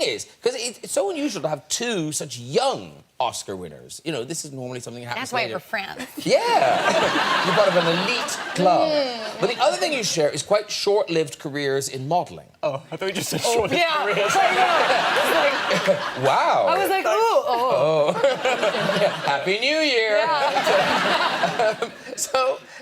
thing is, because it's so unusual to have two such young Oscar winners. You know, this is normally something that happens That's why later. we're friends. Yeah. You're part of an elite club. But the other thing you share is quite short-lived careers in modelling. Oh, I thought you just said short-lived careers. Wow. I was like, ooh, Happy New Year. Yeah.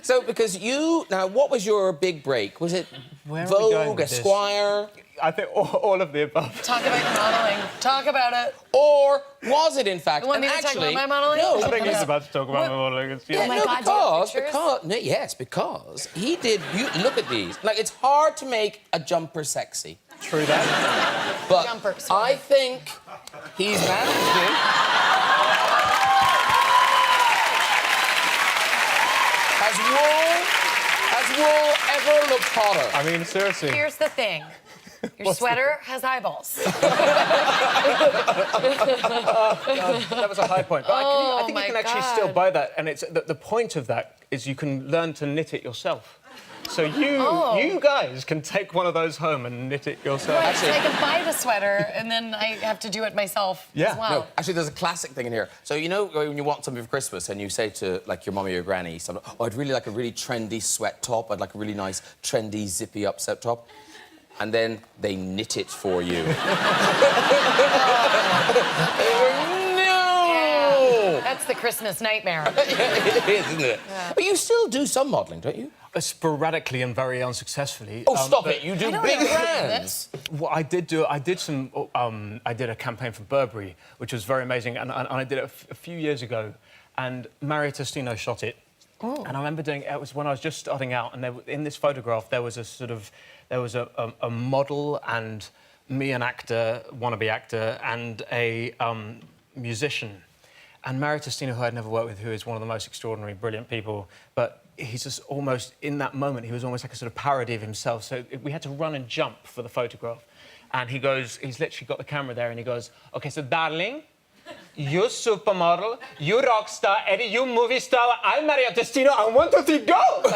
So because you... Now, what was your big break? Was it Vogue, Esquire? I think all of the above. Talk about your modeling. Talk about it. Or was it, in fact... You want me to talk about my modeling? No. I think he's about to talk about my modeling. Oh my God, because he did... look at these. Like, it's hard to make a jumper sexy. True that. But Jumpers. I think he's managed it. Has wool ever looked hotter? I mean, seriously. Here's the thing. Your sweater has eyeballs. That was a high point. But I think you can actually still buy that, and it's the point of that is you can learn to knit it yourself. So you guys can take one of those home and knit it yourself. Right, so I can buy the sweater, and then I have to do it myself as well. No, actually, there's a classic thing in here. So, you know, when you want something for Christmas and you say to, like, your mum or your granny, oh, I'd really like a really trendy sweat top. I'd like a really nice, trendy, zippy up set top. And then they knit it for you. Yeah, that's the Christmas nightmare. It is, isn't it? Yeah. But you still do some modelling, don't you? Sporadically and very unsuccessful. Oh, stop it! You do big brands. What I did do, I did a campaign for Burberry, which was very amazing, and I did it a few years ago, and Mario Testino shot it. Oh. And I remember doing it was when I was just starting out, and in this photograph there was a model and me, an actor, wannabe actor, and a musician. And Mario Testino, who I'd never worked with, who is one of the most extraordinary, brilliant people, but he's just almost, in that moment, he was almost like a sort of parody of himself. So we had to run and jump for the photograph. And he goes, he's literally got the camera there, and he goes, OK, so darling, you supermodel, you rock star, Eddie, you movie star, I'm Mario Testino, and 1, 2, 3, go! And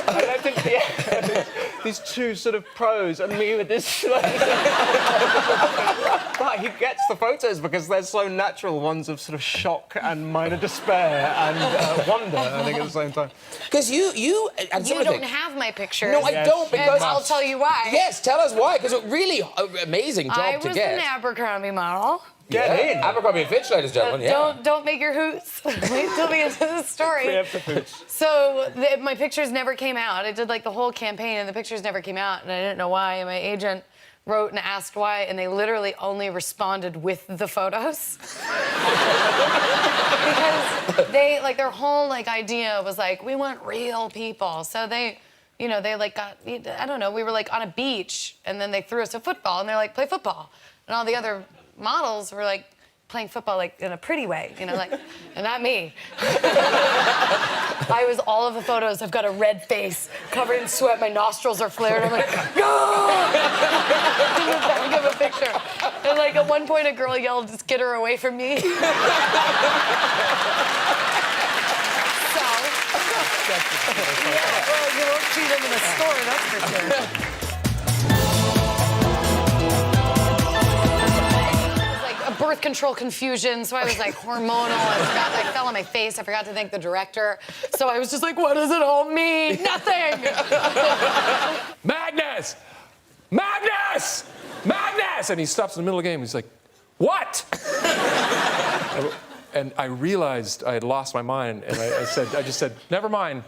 I left in the air. These two sort of pros, and me with this... But he gets the photos because they're so natural, ones of sort of shock and minor despair and wonder, I think, at the same time. Because you don't have my pictures. No, I don't, because... And I'll tell you why. Yes, tell us why, because it's really amazing job to get. I was an Abercrombie model. Get in. Abercrombie and Fitch, ladies and gentlemen, yeah. Don't make your hoots. Wait till we get to the story. Preemptive hoots. So my pictures never came out. I did like the whole campaign, and the pictures never came out, and I didn't know why. And my agent wrote and asked why, and they literally only responded with the photos. Because they, like, their whole, like, idea was, like, we want real people. So they, you know, they, like, got, I don't know, we were, like, on a beach, and then they threw us a football, and they're like, play football. And all the other models were, like, playing football, like, in a pretty way, you know, like, and not me. I was, all of the photos, I've got a red face, covered in sweat, my nostrils are flared, I'm like, no! In the back of a picture. And, like, at one point, a girl yelled, just get her away from me. So... Yeah, well, you won't see them in the store, that's for sure. Birth control confusion, so I was like hormonal. I fell on my face. I forgot to thank the director. So I was just like, what does it all mean? Nothing! Magnus! Magnus! Magnus! And he stops in the middle of the game. He's like, what? And I realized I had lost my mind, and I just said, never mind.